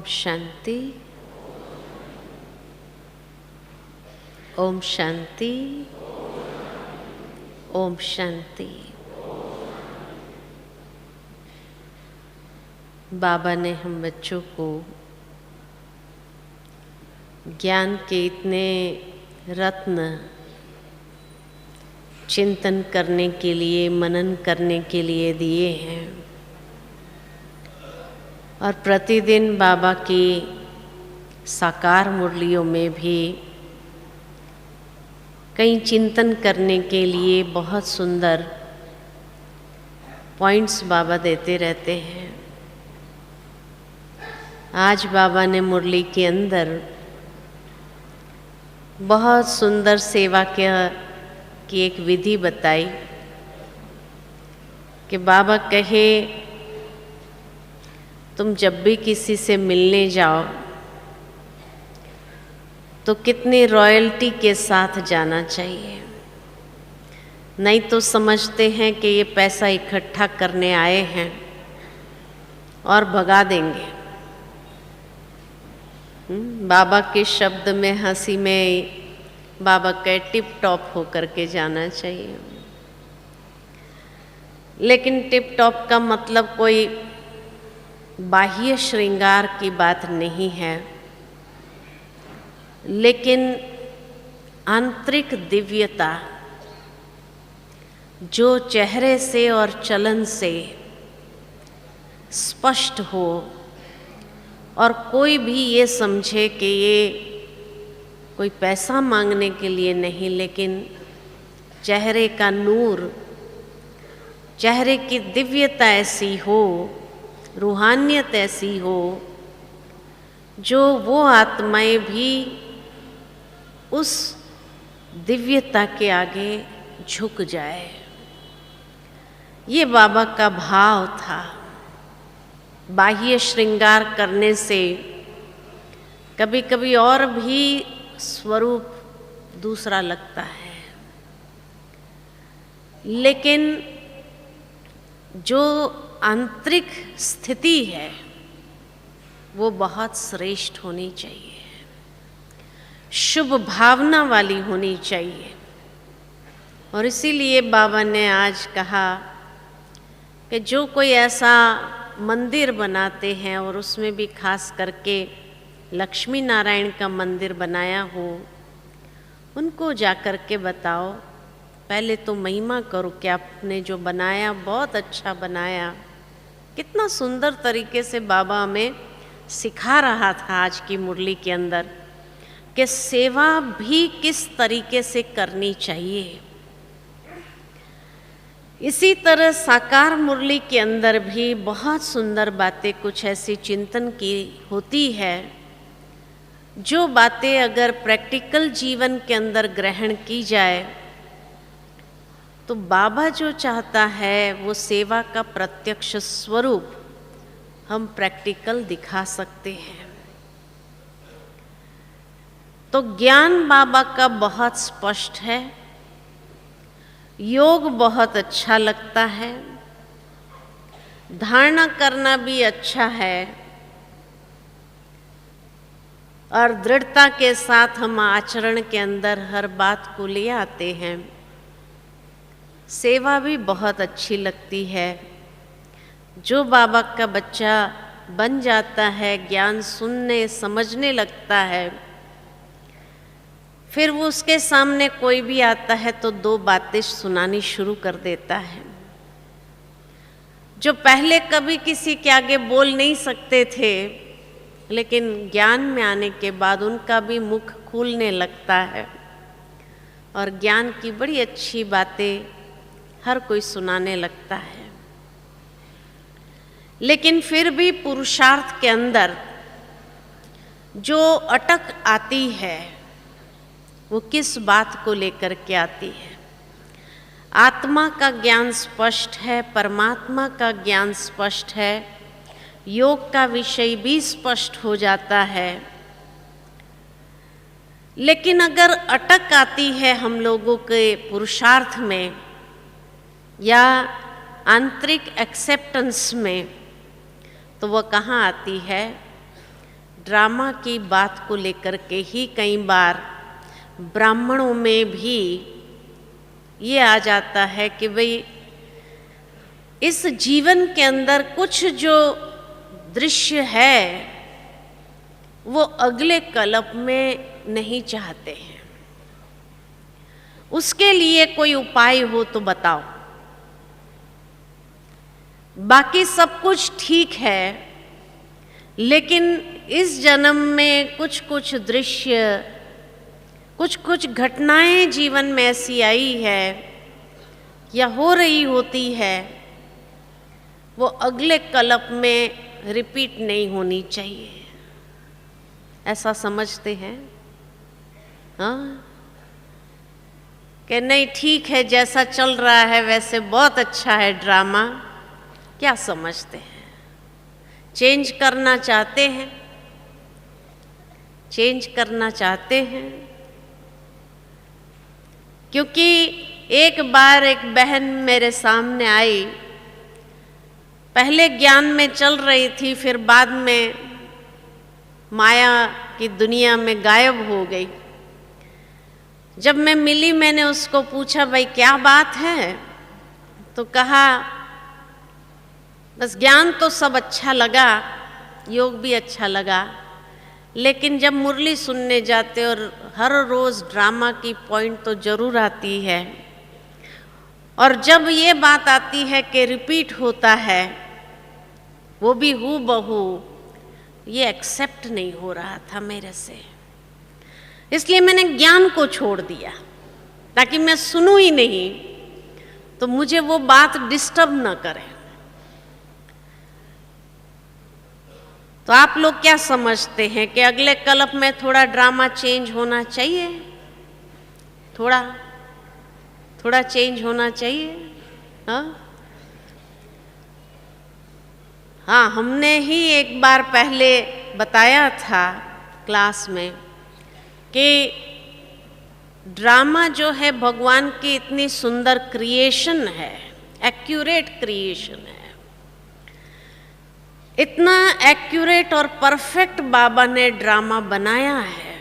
शांति। ओम शांति। ओम शांति। बाबा ने हम बच्चों को ज्ञान के इतने रत्न चिंतन करने के लिए, मनन करने के लिए दिए हैं और प्रतिदिन बाबा की साकार मुरलियों में भी कई चिंतन करने के लिए बहुत सुंदर पॉइंट्स बाबा देते रहते हैं। आज बाबा ने मुरली के अंदर बहुत सुंदर सेवा की एक विधि बताई कि बाबा कहे तुम जब भी किसी से मिलने जाओ तो कितनी रॉयल्टी के साथ जाना चाहिए। नहीं तो समझते हैं कि ये पैसा इकट्ठा करने आए हैं और भगा देंगे। बाबा के शब्द में, हंसी में बाबा के टिप टॉप होकर के जाना चाहिए। लेकिन टिप टॉप का मतलब कोई बाह्य श्रृंगार की बात नहीं है, लेकिन आंतरिक दिव्यता जो चेहरे से और चलन से स्पष्ट हो और कोई भी ये समझे कि ये कोई पैसा मांगने के लिए नहीं, लेकिन चेहरे का नूर, चेहरे की दिव्यता ऐसी हो, रूहानियत ऐसी हो जो वो आत्माएं भी उस दिव्यता के आगे झुक जाए। ये बाबा का भाव था। बाह्य श्रृंगार करने से कभी कभी और भी स्वरूप दूसरा लगता है, लेकिन जो आंतरिक स्थिति है वो बहुत श्रेष्ठ होनी चाहिए, शुभ भावना वाली होनी चाहिए। और इसीलिए बाबा ने आज कहा कि जो कोई ऐसा मंदिर बनाते हैं और उसमें भी खास करके लक्ष्मी नारायण का मंदिर बनाया हो, उनको जाकर के बताओ, पहले तो महिमा करो कि आपने जो बनाया बहुत अच्छा बनाया। कितना सुंदर तरीके से बाबा हमें सिखा रहा था आज की मुरली के अंदर कि सेवा भी किस तरीके से करनी चाहिए। इसी तरह साकार मुरली के अंदर भी बहुत सुंदर बातें कुछ ऐसी चिंतन की होती है, जो बातें अगर प्रैक्टिकल जीवन के अंदर ग्रहण की जाए तो बाबा जो चाहता है वो सेवा का प्रत्यक्ष स्वरूप हम प्रैक्टिकल दिखा सकते हैं। तो ज्ञान बाबा का बहुत स्पष्ट है, योग बहुत अच्छा लगता है, धारणा करना भी अच्छा है और दृढ़ता के साथ हम आचरण के अंदर हर बात को ले आते हैं। सेवा भी बहुत अच्छी लगती है। जो बाबा का बच्चा बन जाता है, ज्ञान सुनने समझने लगता है, फिर वो उसके सामने कोई भी आता है तो दो बातें सुनानी शुरू कर देता है। जो पहले कभी किसी के आगे बोल नहीं सकते थे, लेकिन ज्ञान में आने के बाद उनका भी मुख खुलने लगता है और ज्ञान की बड़ी अच्छी बातें हर कोई सुनाने लगता है। लेकिन फिर भी पुरुषार्थ के अंदर जो अटक आती है वो किस बात को लेकर के आती है। आत्मा का ज्ञान स्पष्ट है, परमात्मा का ज्ञान स्पष्ट है, योग का विषय भी स्पष्ट हो जाता है, लेकिन अगर अटक आती है हम लोगों के पुरुषार्थ में या आंतरिक एक्सेप्टेंस में, तो वह कहाँ आती है? ड्रामा की बात को लेकर के ही कई बार ब्राह्मणों में भी ये आ जाता है कि भाई इस जीवन के अंदर कुछ जो दृश्य है वो अगले कल्प में नहीं चाहते हैं, उसके लिए कोई उपाय हो तो बताओ। बाकी सब कुछ ठीक है, लेकिन इस जन्म में कुछ कुछ दृश्य, कुछ कुछ घटनाएं जीवन में ऐसी आई है या हो रही होती है, वो अगले कल्प में रिपीट नहीं होनी चाहिए। ऐसा समझते हैं? हाँ, कि नहीं ठीक है, जैसा चल रहा है वैसे बहुत अच्छा है ड्रामा। क्या समझते हैं? चेंज करना चाहते हैं? चेंज करना चाहते हैं? क्योंकि एक बार एक बहन मेरे सामने आई, पहले ज्ञान में चल रही थी, फिर बाद में माया की दुनिया में गायब हो गई। जब मैं मिली मैंने उसको पूछा भाई क्या बात है, तो कहा बस ज्ञान तो सब अच्छा लगा, योग भी अच्छा लगा, लेकिन जब मुरली सुनने जाते और हर रोज़ ड्रामा की पॉइंट तो ज़रूर आती है, और जब ये बात आती है कि रिपीट होता है वो भी हूबहू, ये एक्सेप्ट नहीं हो रहा था मेरे से। इसलिए मैंने ज्ञान को छोड़ दिया ताकि मैं सुनूं ही नहीं, तो मुझे वो बात डिस्टर्ब ना करे। तो आप लोग क्या समझते हैं कि अगले कल्प में थोड़ा ड्रामा चेंज होना चाहिए? थोड़ा थोड़ा चेंज होना चाहिए? हाँ, हमने ही एक बार पहले बताया था क्लास में कि ड्रामा जो है भगवान की इतनी सुंदर क्रिएशन है, एक्यूरेट क्रिएशन है, इतना एक्यूरेट और परफेक्ट बाबा ने ड्रामा बनाया है।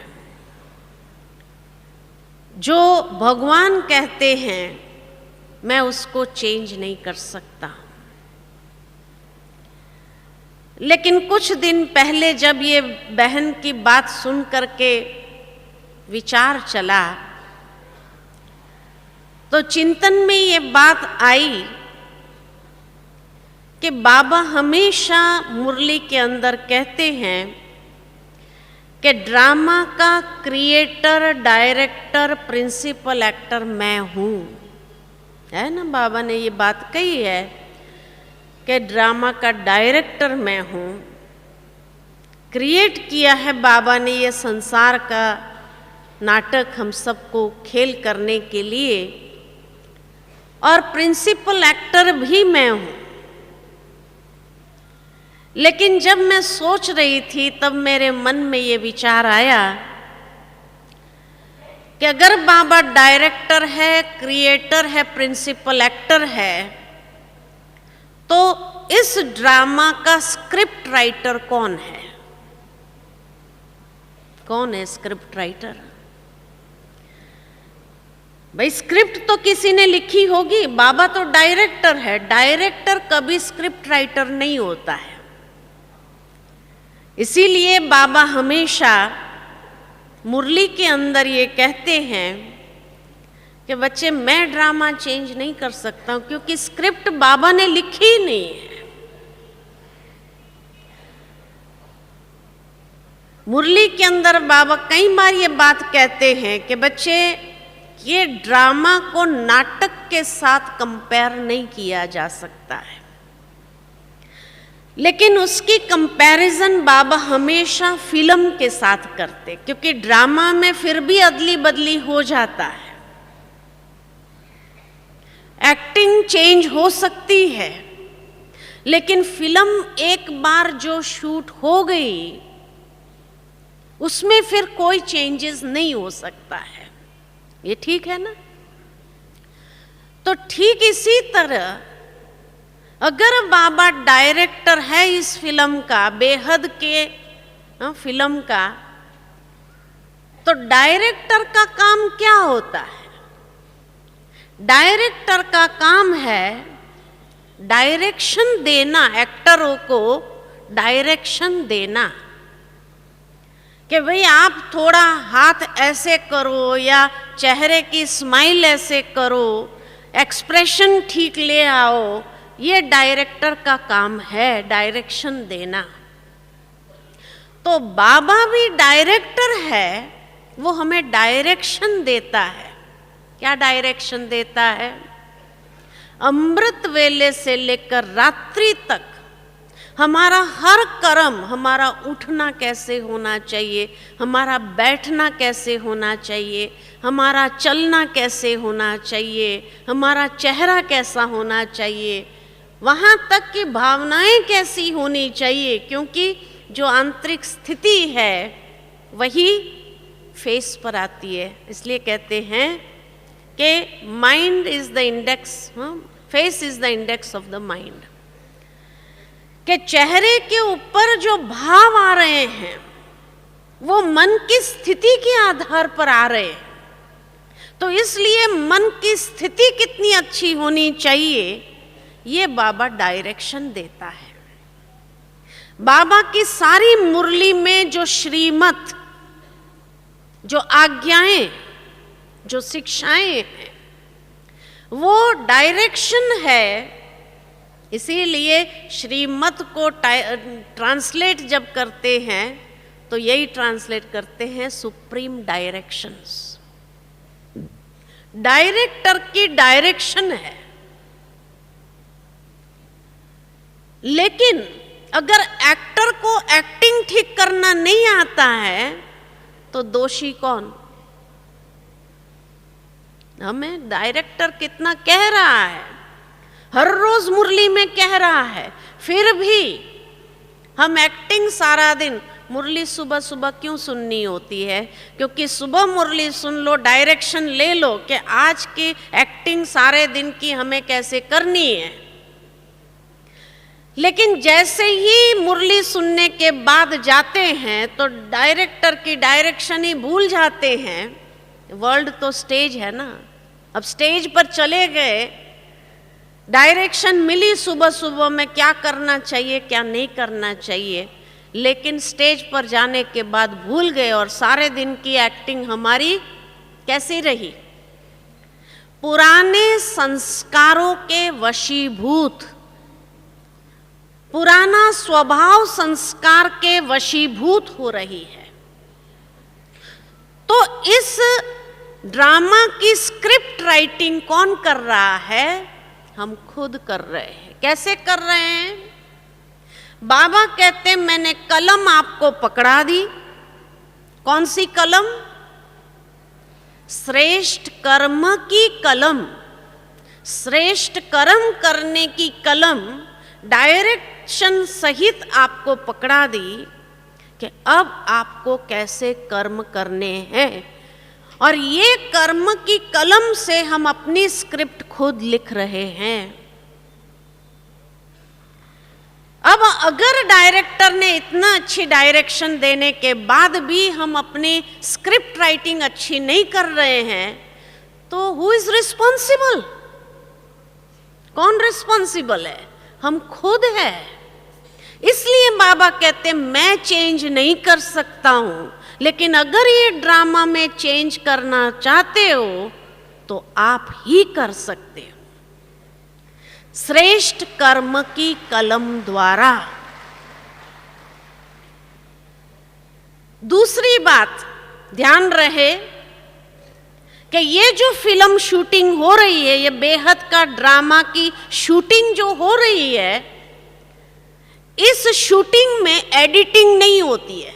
जो भगवान कहते हैं मैं उसको चेंज नहीं कर सकता। लेकिन कुछ दिन पहले जब ये बहन की बात सुन करके विचार चला, तो चिंतन में ये बात आई कि बाबा हमेशा मुरली के अंदर कहते हैं कि ड्रामा का क्रिएटर, डायरेक्टर, प्रिंसिपल एक्टर मैं हूँ। है ना, बाबा ने ये बात कही है कि ड्रामा का डायरेक्टर मैं हूँ। क्रिएट किया है बाबा ने ये संसार का नाटक हम सबको खेल करने के लिए, और प्रिंसिपल एक्टर भी मैं हूँ। लेकिन जब मैं सोच रही थी तब मेरे मन में ये विचार आया कि अगर बाबा डायरेक्टर है, क्रिएटर है, प्रिंसिपल एक्टर है, तो इस ड्रामा का स्क्रिप्ट राइटर कौन है? कौन है स्क्रिप्ट राइटर? भाई स्क्रिप्ट तो किसी ने लिखी होगी, बाबा तो डायरेक्टर है। डायरेक्टर कभी स्क्रिप्ट राइटर नहीं होता है। इसीलिए बाबा हमेशा मुरली के अंदर ये कहते हैं कि बच्चे मैं ड्रामा चेंज नहीं कर सकता हूं, क्योंकि स्क्रिप्ट बाबा ने लिखी ही नहीं है। मुरली के अंदर बाबा कई बार ये बात कहते हैं कि बच्चे ये ड्रामा को नाटक के साथ कंपेयर नहीं किया जा सकता है, लेकिन उसकी कंपैरिजन बाबा हमेशा फिल्म के साथ करते, क्योंकि ड्रामा में फिर भी अदली बदली हो जाता है, एक्टिंग चेंज हो सकती है, लेकिन फिल्म एक बार जो शूट हो गई उसमें फिर कोई चेंजेस नहीं हो सकता है। ये ठीक है ना? तो ठीक इसी तरह अगर बाबा डायरेक्टर है इस फिल्म का, बेहद के फिल्म का, तो डायरेक्टर का काम क्या होता है? डायरेक्टर का काम है डायरेक्शन देना, एक्टरों को डायरेक्शन देना कि भाई आप थोड़ा हाथ ऐसे करो या चेहरे की स्माइल ऐसे करो, एक्सप्रेशन ठीक ले आओ। ये डायरेक्टर का काम है, डायरेक्शन देना। तो बाबा भी डायरेक्टर है, वो हमें डायरेक्शन देता है। क्या डायरेक्शन देता है? अमृत वेले से लेकर रात्रि तक हमारा हर कर्म, हमारा उठना कैसे होना चाहिए, हमारा बैठना कैसे होना चाहिए, हमारा चलना कैसे होना चाहिए, हमारा चेहरा कैसा होना चाहिए, वहाँ तक की भावनाएं कैसी होनी चाहिए, क्योंकि जो आंतरिक स्थिति है वही फेस पर आती है। इसलिए कहते हैं कि mind is the index, face is the index of the mind. कि चेहरे के ऊपर जो भाव आ रहे हैं वो मन की स्थिति के आधार पर आ रहे हैं। तो इसलिए मन की स्थिति कितनी अच्छी होनी चाहिए, ये बाबा डायरेक्शन देता है। बाबा की सारी मुरली में जो श्रीमत, जो आज्ञाएं, जो शिक्षाएं हैं, वो डायरेक्शन है। इसीलिए श्रीमत को ट्रांसलेट जब करते हैं तो यही ट्रांसलेट करते हैं सुप्रीम डायरेक्शंस। डायरेक्टर की डायरेक्शन है। लेकिन अगर एक्टर को एक्टिंग ठीक करना नहीं आता है तो दोषी कौन? हमें डायरेक्टर कितना कह रहा है, हर रोज मुरली में कह रहा है, फिर भी हम एक्टिंग सारा दिन, मुरली सुबह सुबह क्यों सुननी होती है? क्योंकि सुबह मुरली सुन लो, डायरेक्शन ले लो कि आज की एक्टिंग सारे दिन की हमें कैसे करनी है। लेकिन जैसे ही मुरली सुनने के बाद जाते हैं तो डायरेक्टर की डायरेक्शन ही भूल जाते हैं। वर्ल्ड तो स्टेज है ना, अब स्टेज पर चले गए, डायरेक्शन मिली सुबह सुबह में क्या करना चाहिए क्या नहीं करना चाहिए, लेकिन स्टेज पर जाने के बाद भूल गए और सारे दिन की एक्टिंग हमारी कैसी रही? पुराने संस्कारों के वशीभूत, पुराना स्वभाव संस्कार के वशीभूत हो रही है। तो इस ड्रामा की स्क्रिप्ट राइटिंग कौन कर रहा है? हम खुद कर रहे हैं। कैसे कर रहे हैं? बाबा कहते हैं मैंने कलम आपको पकड़ा दी। कौन सी कलम? श्रेष्ठ कर्म की कलम, श्रेष्ठ कर्म करने की कलम डायरेक्शन सहित आपको पकड़ा दी कि अब आपको कैसे कर्म करने हैं। और ये कर्म की कलम से हम अपनी स्क्रिप्ट खुद लिख रहे हैं। अब अगर डायरेक्टर ने इतना अच्छी डायरेक्शन देने के बाद भी हम अपनी स्क्रिप्ट राइटिंग अच्छी नहीं कर रहे हैं तो हु इज रिस्पॉन्सिबल? कौन रिस्पॉन्सिबल है? हम खुद है। इसलिए बाबा कहते हैं मैं चेंज नहीं कर सकता हूं, लेकिन अगर ये ड्रामा में चेंज करना चाहते हो तो आप ही कर सकते हो, श्रेष्ठ कर्म की कलम द्वारा। दूसरी बात ध्यान रहे कि ये जो फिल्म शूटिंग हो रही है, ये बेहद का ड्रामा की शूटिंग जो हो रही है, इस शूटिंग में एडिटिंग नहीं होती है।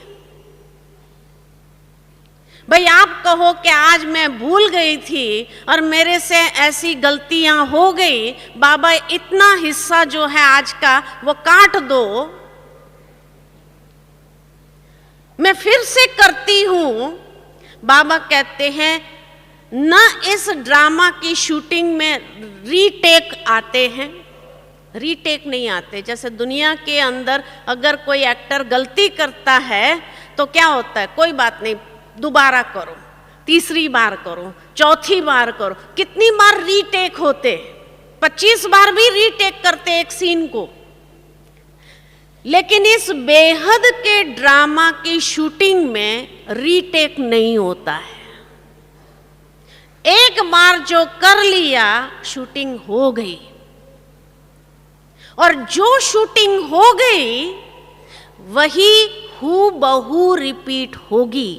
भाई आप कहो कि आज मैं भूल गई थी और मेरे से ऐसी गलतियां हो गई, बाबा इतना हिस्सा जो है आज का वो काट दो, मैं फिर से करती हूं। बाबा कहते हैं न इस ड्रामा की शूटिंग में रीटेक आते हैं, रीटेक नहीं आते। जैसे दुनिया के अंदर अगर कोई एक्टर गलती करता है तो क्या होता है, कोई बात नहीं, दोबारा करो, तीसरी बार करो, चौथी बार करो। कितनी बार रीटेक होते, 25 बार भी रीटेक करते एक सीन को। लेकिन इस बेहद के ड्रामा की शूटिंग में रीटेक नहीं होता है। एक बार जो कर लिया, शूटिंग हो गई, और जो शूटिंग हो गई वही हूबहू रिपीट होगी।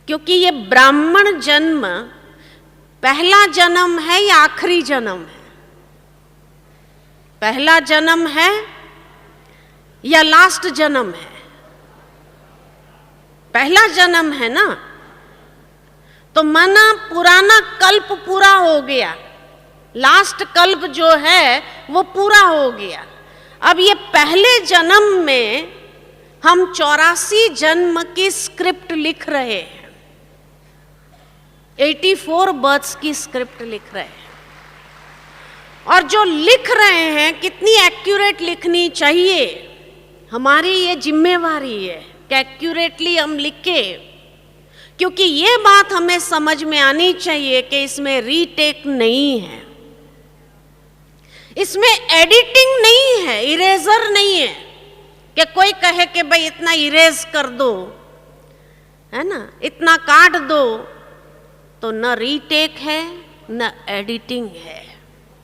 क्योंकि ये ब्राह्मण जन्म पहला जन्म है या आखिरी जन्म है? पहला जन्म है या लास्ट जन्म है? पहला जन्म है ना। तो माना पुराना कल्प पूरा हो गया, लास्ट कल्प जो है वो पूरा हो गया। अब ये पहले जन्म में हम 84 जन्म की स्क्रिप्ट लिख रहे हैं, 84 बर्थ्स की स्क्रिप्ट लिख रहे हैं। और जो लिख रहे हैं, कितनी एक्यूरेट लिखनी चाहिए, हमारी ये जिम्मेवारी है कि एक्यूरेटली हम लिखे। क्योंकि ये बात हमें समझ में आनी चाहिए कि इसमें रीटेक नहीं है, इसमें एडिटिंग नहीं है, इरेजर नहीं है कि कोई कहे कि भाई इतना इरेज कर दो, है ना, इतना काट दो। तो न रीटेक है न एडिटिंग है,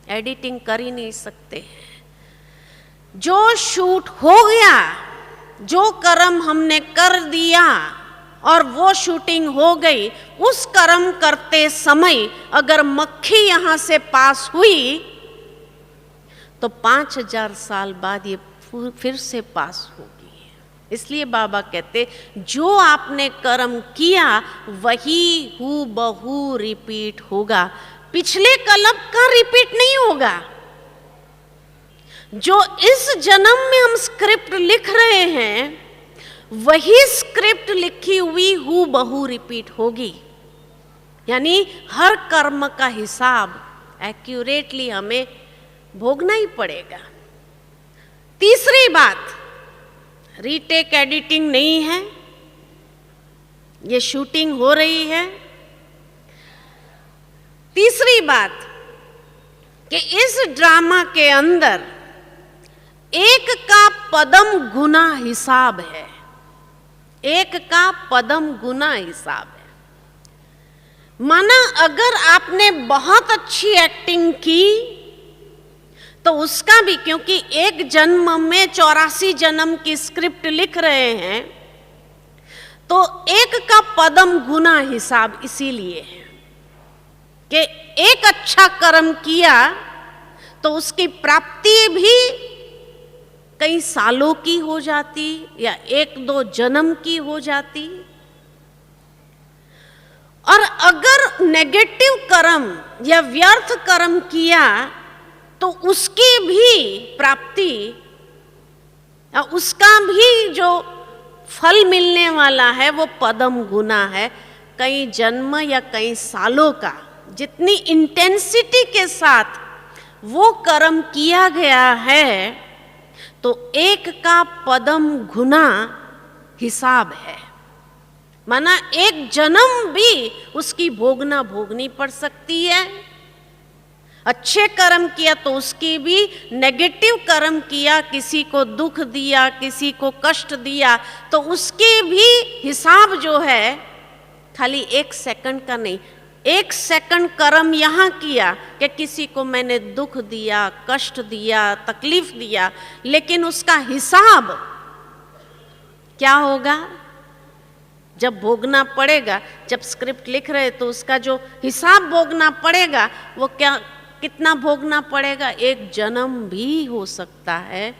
एडिटिंग कर ही नहीं सकते हैं। जो शूट हो गया, जो कर्म हमने कर दिया और वो शूटिंग हो गई, उस कर्म करते समय अगर मक्खी यहां से पास हुई तो 5000 साल बाद ये फिर से पास होगी। इसलिए बाबा कहते, जो आपने कर्म किया वही हूबहू रिपीट होगा, पिछले कल्प का रिपीट नहीं होगा। जो इस जन्म में हम स्क्रिप्ट लिख रहे हैं, वही स्क्रिप्ट लिखी हुई हूबहू रिपीट होगी। यानी हर कर्म का हिसाब एक्यूरेटली हमें भोगना ही पड़ेगा। तीसरी बात, रीटेक एडिटिंग नहीं है, ये शूटिंग हो रही है। तीसरी बात कि इस ड्रामा के अंदर एक का पदम गुना हिसाब है, एक का पदम गुना हिसाब है। माना अगर आपने बहुत अच्छी एक्टिंग की तो उसका भी, क्योंकि एक जन्म में 84 जन्म की स्क्रिप्ट लिख रहे हैं, तो एक का पदम गुना हिसाब इसीलिए है कि एक अच्छा कर्म किया तो उसकी प्राप्ति भी कई सालों की हो जाती या 1-2 जन्म की हो जाती। और अगर नेगेटिव कर्म या व्यर्थ कर्म किया तो उसकी भी प्राप्ति या उसका भी जो फल मिलने वाला है वो पदम गुना है, कई जन्म या कई सालों का। जितनी इंटेंसिटी के साथ वो कर्म किया गया है तो एक का पदम गुना हिसाब है। माना एक जन्म भी उसकी भोगनी पड़ सकती है। अच्छे कर्म किया तो उसकी भी, नेगेटिव कर्म किया, किसी को दुख दिया, किसी को कष्ट दिया, तो उसके भी हिसाब जो है खाली 1 सेकंड का नहीं, 1 सेकंड कर्म यहाँ किया कि किसी को मैंने दुख दिया, कष्ट दिया, तकलीफ दिया, लेकिन उसका हिसाब क्या होगा जब भोगना पड़ेगा। जब स्क्रिप्ट लिख रहे तो उसका जो हिसाब भोगना पड़ेगा वो क्या, कितना भोगना पड़ेगा? 1 जन्म भी हो सकता है,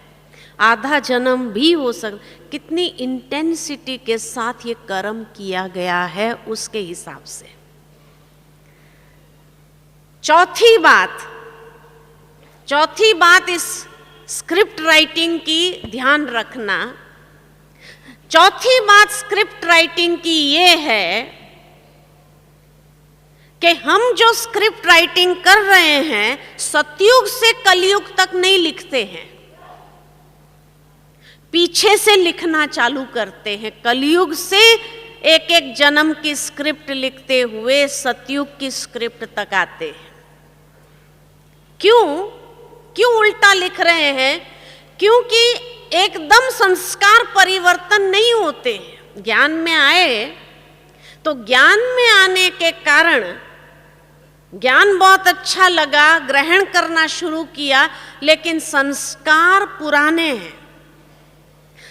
आधा जन्म भी हो सकता। कितनी इंटेंसिटी के साथ ये कर्म किया गया है उसके हिसाब से। चौथी बात इस स्क्रिप्ट राइटिंग की ध्यान रखना। चौथी बात स्क्रिप्ट राइटिंग की ये है कि हम जो स्क्रिप्ट राइटिंग कर रहे हैं सतयुग से कलयुग तक नहीं लिखते हैं। पीछे से लिखना चालू करते हैं। कलयुग से एक एक जन्म की स्क्रिप्ट लिखते हुए सतयुग की स्क्रिप्ट तक आते हैं। क्यों उल्टा लिख रहे हैं? क्योंकि एकदम संस्कार परिवर्तन नहीं होते हैं। ज्ञान में आए तो ज्ञान में आने के कारण ज्ञान बहुत अच्छा लगा, ग्रहण करना शुरू किया, लेकिन संस्कार पुराने हैं।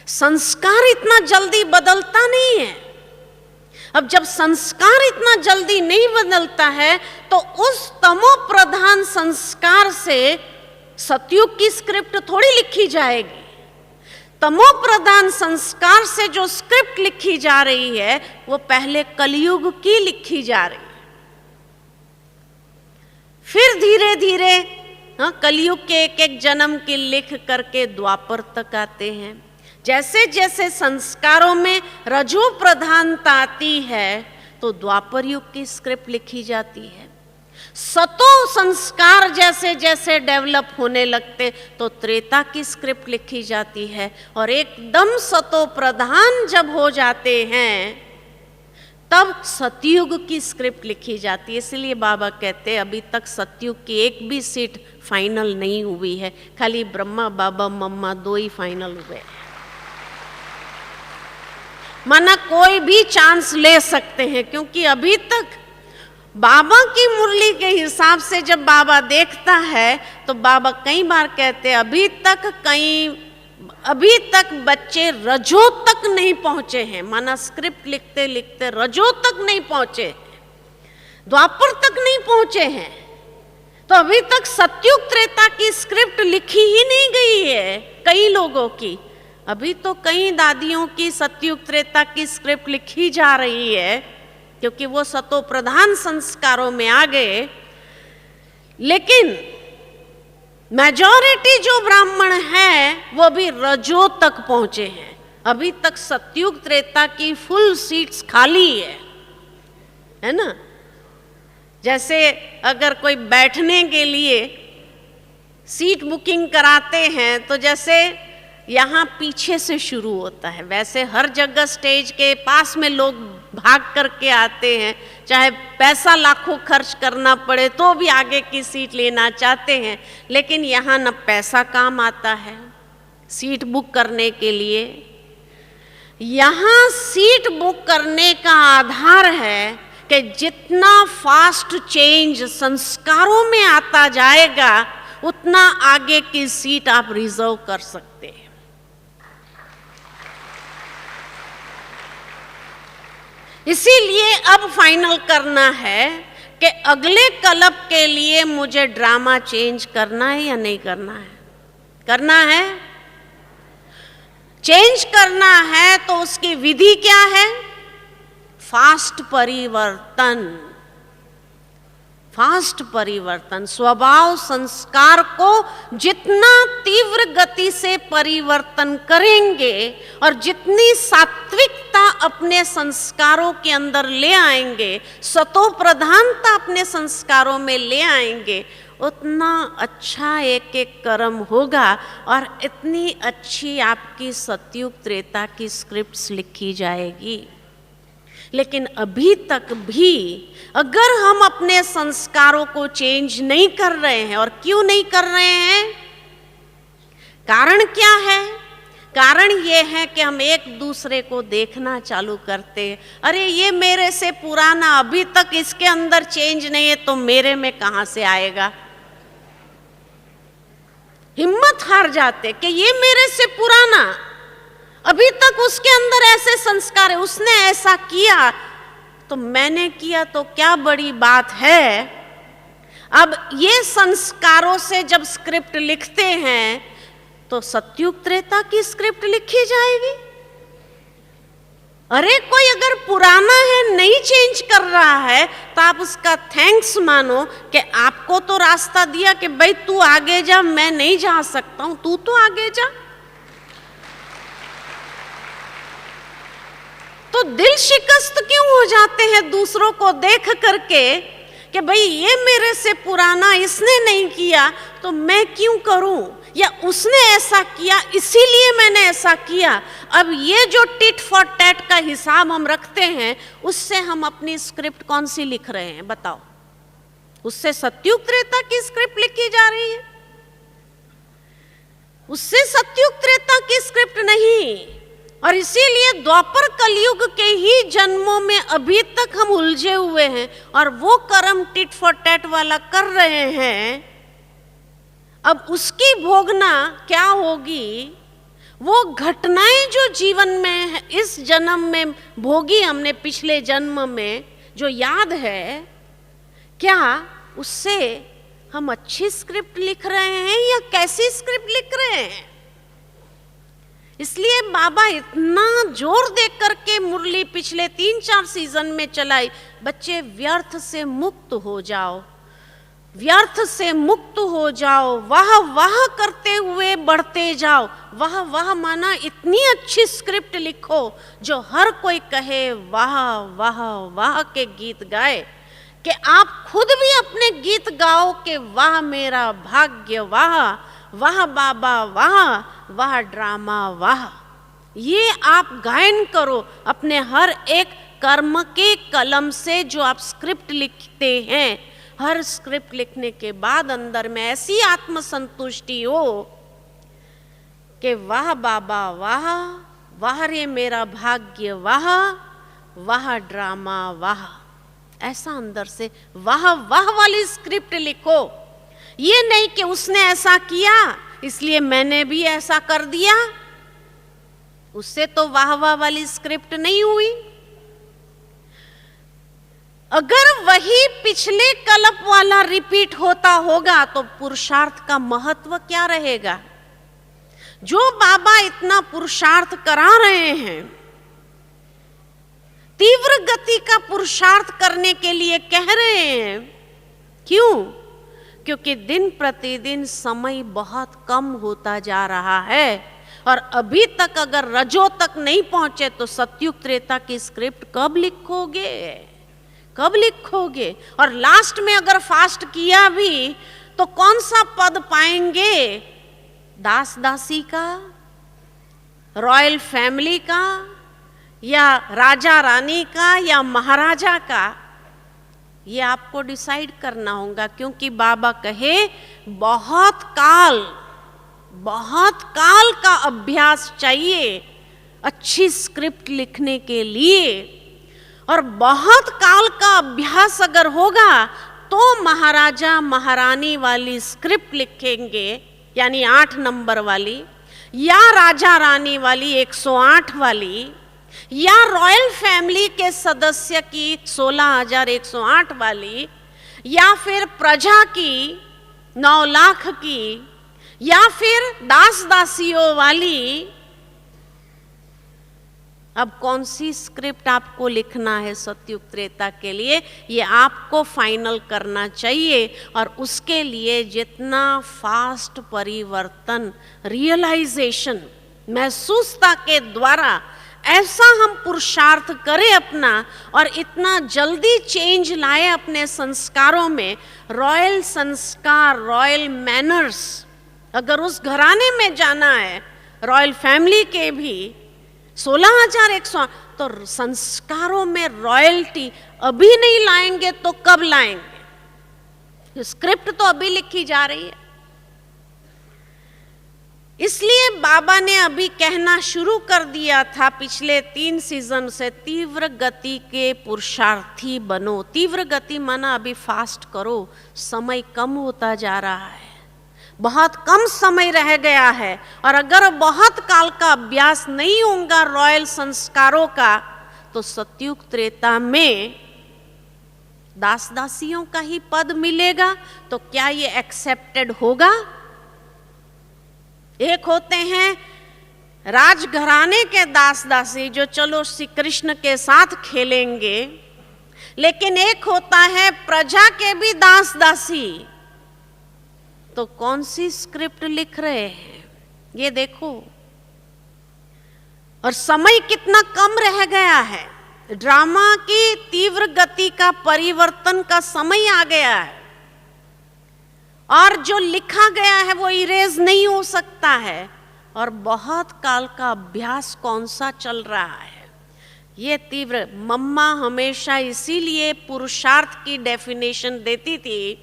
संस्कार इतना जल्दी बदलता नहीं है। अब जब संस्कार इतना जल्दी नहीं बदलता है तो उस तमो प्रधान संस्कार से सतयुग की स्क्रिप्ट थोड़ी लिखी जाएगी। तमो प्रधान संस्कार से जो स्क्रिप्ट लिखी जा रही है वो पहले कलयुग की लिखी जा रही है। फिर धीरे धीरे कलयुग के एक एक जन्म की लिख करके द्वापर तक आते हैं। जैसे जैसे संस्कारों में रजो प्रधानता आती है तो द्वापर युग की स्क्रिप्ट लिखी जाती है। सतो संस्कार जैसे जैसे डेवलप होने लगते तो त्रेता की स्क्रिप्ट लिखी जाती है, और एकदम सतो प्रधान जब हो जाते हैं तब सतयुग की स्क्रिप्ट लिखी जाती है। इसलिए बाबा कहते हैं अभी तक सतयुग की एक भी सीट फाइनल नहीं हुई है, खाली ब्रह्मा बाबा मम्मा 2 ही फाइनल हुए। माना कोई भी चांस ले सकते हैं, क्योंकि अभी तक बाबा की मुरली के हिसाब से जब बाबा देखता है तो बाबा कई बार कहते हैं अभी तक बच्चे रजो तक नहीं पहुंचे हैं। माना स्क्रिप्ट लिखते लिखते रजो तक नहीं पहुंचे, द्वापर तक नहीं पहुंचे हैं, तो अभी तक सतयुग त्रेता की स्क्रिप्ट लिखी ही नहीं गई है कई लोगों की। अभी तो कई दादियों की सतयुग त्रेता की स्क्रिप्ट लिखी जा रही है, क्योंकि वो सतो प्रधान संस्कारों में आ गए। लेकिन मेजॉरिटी जो ब्राह्मण हैं वो भी रजो तक पहुंचे हैं। अभी तक सतयुग त्रेता की फुल सीट्स खाली है ना। जैसे अगर कोई बैठने के लिए सीट बुकिंग कराते हैं तो जैसे यहाँ पीछे से शुरू होता है, वैसे हर जगह स्टेज के पास में लोग भाग करके आते हैं, चाहे पैसा लाखों खर्च करना पड़े तो भी आगे की सीट लेना चाहते हैं। लेकिन यहाँ न पैसा काम आता है सीट बुक करने के लिए। यहाँ सीट बुक करने का आधार है कि जितना फास्ट चेंज संस्कारों में आता जाएगा उतना आगे की सीट आप रिजर्व कर सकते हैं। इसीलिए अब फाइनल करना है कि अगले कल्प के लिए मुझे ड्रामा चेंज करना है या नहीं करना है। करना है, चेंज करना है तो उसकी विधि क्या है? फास्ट परिवर्तन। फास्ट परिवर्तन, स्वभाव संस्कार को जितना तीव्र गति से परिवर्तन करेंगे और जितनी सात्विकता अपने संस्कारों के अंदर ले आएंगे, सतो प्रधानता अपने संस्कारों में ले आएंगे, उतना अच्छा एक एक कर्म होगा और इतनी अच्छी आपकी सतयुग त्रेता की स्क्रिप्ट्स लिखी जाएगी। लेकिन अभी तक भी अगर हम अपने संस्कारों को चेंज नहीं कर रहे हैं, और क्यों नहीं कर रहे हैं, कारण क्या है? कारण ये है कि हम एक दूसरे को देखना चालू करते हैं, अरे ये मेरे से पुराना, अभी तक इसके अंदर चेंज नहीं है तो मेरे में कहां से आएगा। हिम्मत हार जाते कि ये मेरे से पुराना, अभी तक उसके अंदर ऐसे संस्कार है, उसने ऐसा किया तो मैंने किया तो क्या बड़ी बात है। अब ये संस्कारों से जब स्क्रिप्ट लिखते हैं तो सतयुग त्रेता की स्क्रिप्ट लिखी जाएगी। अरे कोई अगर पुराना है, नहीं चेंज कर रहा है, तो आप उसका थैंक्स मानो कि आपको तो रास्ता दिया कि भाई तू आगे जा, मैं नहीं जा सकता हूं, तू तो आगे जा। तो दिल शिकस्त क्यों हो जाते हैं दूसरों को देख करके कि भाई ये मेरे से पुराना इसने नहीं किया तो मैं क्यों करूं, या उसने ऐसा किया इसीलिए मैंने ऐसा किया। अब ये जो टिट फॉर टैट का हिसाब हम रखते हैं, उससे हम अपनी स्क्रिप्ट कौन सी लिख रहे हैं बताओ? उससे सतयुग त्रेता की स्क्रिप्ट लिखी जा रही है, उससे सतयुग त्रेता की स्क्रिप्ट नहीं। और इसीलिए द्वापर कलयुग के ही जन्मों में अभी तक हम उलझे हुए हैं और वो कर्म टिट फॉर टैट वाला कर रहे हैं। अब उसकी भोगना क्या होगी? वो घटनाएं जो जीवन में इस जन्म में भोगी हमने, पिछले जन्म में जो याद है, क्या उससे हम अच्छी स्क्रिप्ट लिख रहे हैं या कैसी स्क्रिप्ट लिख रहे हैं? इसलिए बाबा इतना जोर दे करके मुरली पिछले 3-4 सीजन में चलाई, बच्चे व्यर्थ से मुक्त हो जाओ, व्यर्थ से मुक्त हो जाओ, वाह वाह करते हुए बढ़ते जाओ। वाह वाह माना इतनी अच्छी स्क्रिप्ट लिखो जो हर कोई कहे वाह वाह वाह के गीत गाए, कि आप खुद भी अपने गीत गाओ कि वाह मेरा भाग्य वाह, वाह बाबा वाह, वाह ड्रामा वाह। ये आप गायन करो अपने हर एक कर्म के कलम से जो आप स्क्रिप्ट लिखते हैं। हर स्क्रिप्ट लिखने के बाद अंदर में ऐसी आत्मसंतुष्टि हो कि वाह बाबा वाह, वाह रे मेरा भाग्य वाह, वाह ड्रामा वाह। ऐसा अंदर से वाह वाह वाली स्क्रिप्ट लिखो। ये नहीं कि उसने ऐसा किया इसलिए मैंने भी ऐसा कर दिया, उससे तो वाह वाह वाली स्क्रिप्ट नहीं हुई। अगर वही पिछले कल्प वाला रिपीट होता होगा तो पुरुषार्थ का महत्व क्या रहेगा? जो बाबा इतना पुरुषार्थ करा रहे हैं, तीव्र गति का पुरुषार्थ करने के लिए कह रहे हैं, क्यों? क्योंकि दिन प्रतिदिन समय बहुत कम होता जा रहा है और अभी तक अगर रजो तक नहीं पहुंचे तो सतयुग त्रेता की स्क्रिप्ट कब लिखोगे, कब लिखोगे? और लास्ट में अगर फास्ट किया भी तो कौन सा पद पाएंगे? दास दासी का, रॉयल फैमिली का, या राजा रानी का, या महाराजा का? ये आपको डिसाइड करना होगा, क्योंकि बाबा कहे बहुत काल का अभ्यास चाहिए अच्छी स्क्रिप्ट लिखने के लिए। और बहुत काल का अभ्यास अगर होगा तो महाराजा महारानी वाली स्क्रिप्ट लिखेंगे, यानी 8 नंबर वाली, या राजा रानी वाली 108 वाली, या रॉयल फैमिली के सदस्य की 16,108 वाली, या फिर प्रजा की 9 लाख की, या फिर दास दासियों वाली। अब कौन सी स्क्रिप्ट आपको लिखना है सतयुग त्रेता के लिए, ये आपको फाइनल करना चाहिए। और उसके लिए जितना फास्ट परिवर्तन, रियलाइजेशन, महसूसता के द्वारा ऐसा हम पुरुषार्थ करें अपना और इतना जल्दी चेंज लाए अपने संस्कारों में, रॉयल संस्कार, रॉयल मैनर्स। अगर उस घराने में जाना है, रॉयल फैमिली के भी 16,100, तो संस्कारों में रॉयल्टी अभी नहीं लाएंगे तो कब लाएंगे? स्क्रिप्ट तो अभी लिखी जा रही है। इसलिए बाबा ने अभी कहना शुरू कर दिया था पिछले 3 सीजन से, तीव्र गति के पुरुषार्थी बनो। तीव्र गति माना अभी फास्ट करो, समय कम होता जा रहा है, बहुत कम समय रह गया है। और अगर बहुत काल का अभ्यास नहीं होगा रॉयल संस्कारों का, तो सतयुग त्रेता में दास दासियों का ही पद मिलेगा। तो क्या ये एक्सेप्टेड होगा? एक होते हैं राजघराने के दास दासी जो चलो श्री कृष्ण के साथ खेलेंगे, लेकिन एक होता है प्रजा के भी दास दासी। तो कौन सी स्क्रिप्ट लिख रहे हैं ये देखो। और समय कितना कम रह गया है, ड्रामा की तीव्र गति का परिवर्तन का समय आ गया है और जो लिखा गया है वो इरेज नहीं हो सकता है। और बहुत काल का अभ्यास कौन सा चल रहा है, ये तीव्र। मम्मा हमेशा इसीलिए पुरुषार्थ की डेफिनेशन देती थी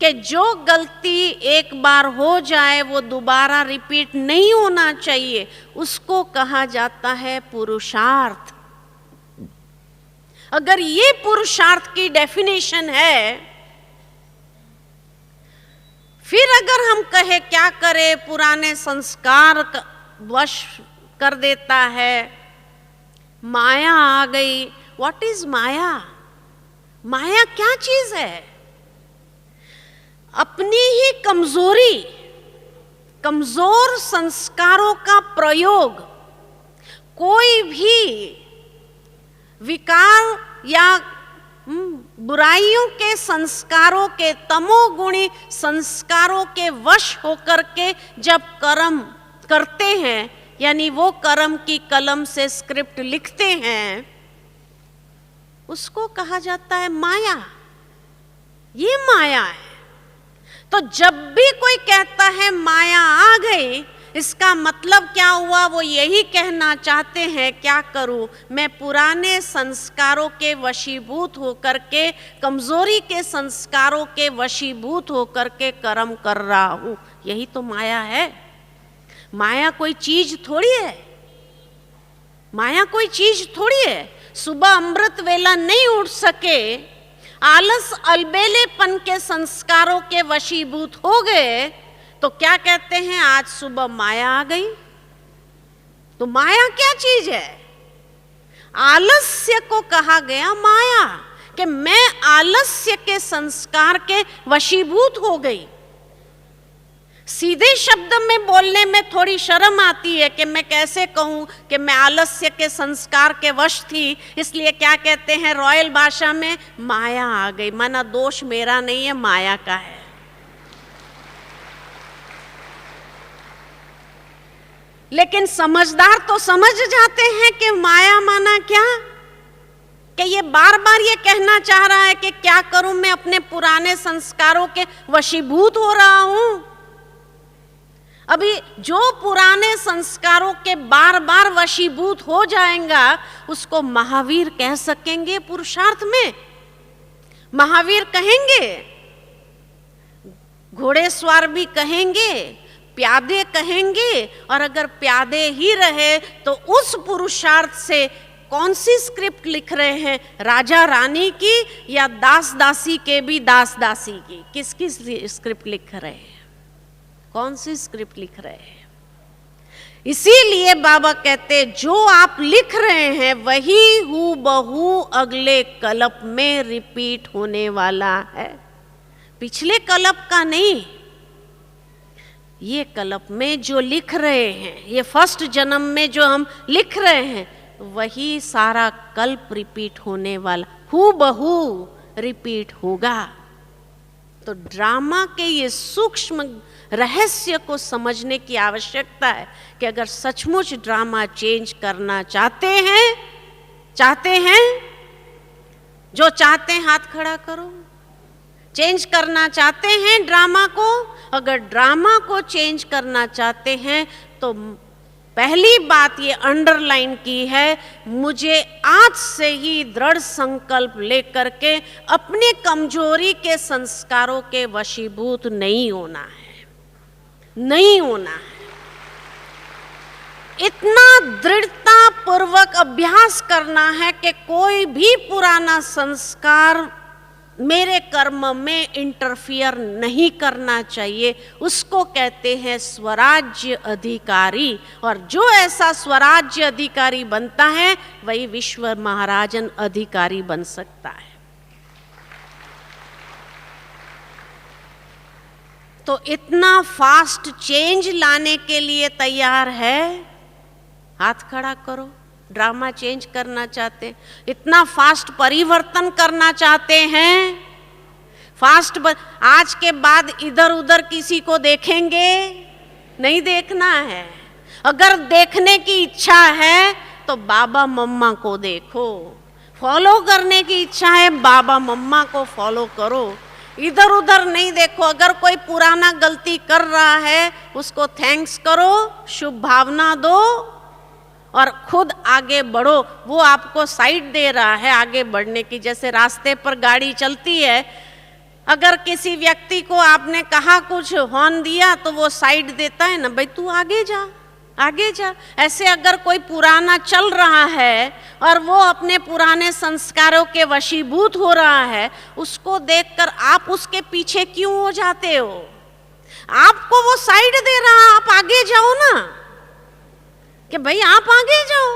कि जो गलती एक बार हो जाए वो दोबारा रिपीट नहीं होना चाहिए, उसको कहा जाता है पुरुषार्थ। अगर ये पुरुषार्थ की डेफिनेशन है, फिर अगर हम कहे क्या करे, पुराने संस्कार वश कर देता है, माया आ गई। व्हाट इज माया? माया क्या चीज है? अपनी ही कमजोरी, कमजोर संस्कारों का प्रयोग, कोई भी विकार या बुराइयों के संस्कारों के, तमोगुणी संस्कारों के वश होकर के जब कर्म करते हैं, यानी वो कर्म की कलम से स्क्रिप्ट लिखते हैं, उसको कहा जाता है माया। ये माया है। तो जब भी कोई कहता है माया आ गई, इसका मतलब क्या हुआ? वो यही कहना चाहते हैं, क्या करूं मैं पुराने संस्कारों के वशीभूत होकर के, कमजोरी के संस्कारों के वशीभूत होकर के कर्म कर रहा हूं। यही तो माया है। माया कोई चीज थोड़ी है, माया कोई चीज थोड़ी है। सुबह अमृत वेला नहीं उठ सके, आलस अलबेलेपन के संस्कारों के वशीभूत हो गए, तो क्या कहते हैं? आज सुबह माया आ गई। तो माया क्या चीज है? आलस्य को कहा गया माया, कि मैं आलस्य के संस्कार के वशीभूत हो गई। सीधे शब्द में बोलने में थोड़ी शर्म आती है कि मैं कैसे कहूं कि मैं आलस्य के संस्कार के वश थी, इसलिए क्या कहते हैं रॉयल भाषा में, माया आ गई। माना दोष मेरा नहीं है, माया का है। लेकिन समझदार तो समझ जाते हैं कि माया माना क्या, कि ये बार बार ये कहना चाह रहा है कि क्या करूं मैं अपने पुराने संस्कारों के वशीभूत हो रहा हूं। अभी जो पुराने संस्कारों के बार बार वशीभूत हो जाएगा, उसको महावीर कह सकेंगे पुरुषार्थ में। महावीर कहेंगे, घोड़ेस्वार भी कहेंगे, प्यादे कहेंगे। और अगर प्यादे ही रहे तो उस पुरुषार्थ से कौन सी स्क्रिप्ट लिख रहे हैं? राजा रानी की या दास दासी के भी दास दासी की? किसकी स्क्रिप्ट लिख रहे हैं? कौन सी स्क्रिप्ट लिख रहे हैं? इसीलिए बाबा कहते, जो आप लिख रहे हैं वही हूबहू अगले कल्प में रिपीट होने वाला है। पिछले कल्प का नहीं, ये कल्प में जो लिख रहे हैं, ये फर्स्ट जन्म में जो हम लिख रहे हैं, वही सारा कल्प रिपीट होने वाला, हूबहू रिपीट होगा। तो ड्रामा के ये सूक्ष्म रहस्य को समझने की आवश्यकता है कि अगर सचमुच ड्रामा चेंज करना चाहते हैं, जो चाहते हैं हाथ खड़ा करो। चेंज करना चाहते हैं ड्रामा को? अगर ड्रामा को चेंज करना चाहते हैं तो पहली बात ये अंडरलाइन की है, मुझे आज से ही दृढ़ संकल्प लेकर के अपने कमजोरी के संस्कारों के वशीभूत नहीं होना है, नहीं होना है। इतना दृढ़ता पूर्वक अभ्यास करना है कि कोई भी पुराना संस्कार मेरे कर्म में इंटरफियर नहीं करना चाहिए। उसको कहते हैं स्वराज्य अधिकारी। और जो ऐसा स्वराज्य अधिकारी बनता है, वही विश्व महाराजन अधिकारी बन सकता है। तो इतना फास्ट चेंज लाने के लिए तैयार है? हाथ खड़ा करो। ड्रामा चेंज करना चाहते, इतना फास्ट परिवर्तन करना चाहते हैं, फास्ट आज के बाद इधर उधर किसी को देखेंगे नहीं, देखना है। अगर देखने की इच्छा है तो बाबा मम्मा को देखो। फॉलो करने की इच्छा है, बाबा मम्मा को फॉलो करो, इधर उधर नहीं देखो। अगर कोई पुराना गलती कर रहा है उसको थैंक्स करो, शुभ भावना दो और खुद आगे बढ़ो। वो आपको साइड दे रहा है आगे बढ़ने की। जैसे रास्ते पर गाड़ी चलती है, अगर किसी व्यक्ति को आपने कहा कुछ, हॉर्न दिया, तो वो साइड देता है ना, भाई तू आगे जा, आगे जा। ऐसे अगर कोई पुराना चल रहा है और वो अपने पुराने संस्कारों के वशीभूत हो रहा है, उसको देखकर आप उसके पीछे क्यों हो जाते हो? आपको वो साइड दे रहा, आप आगे जाओ ना, कि भाई आप आगे जाओ।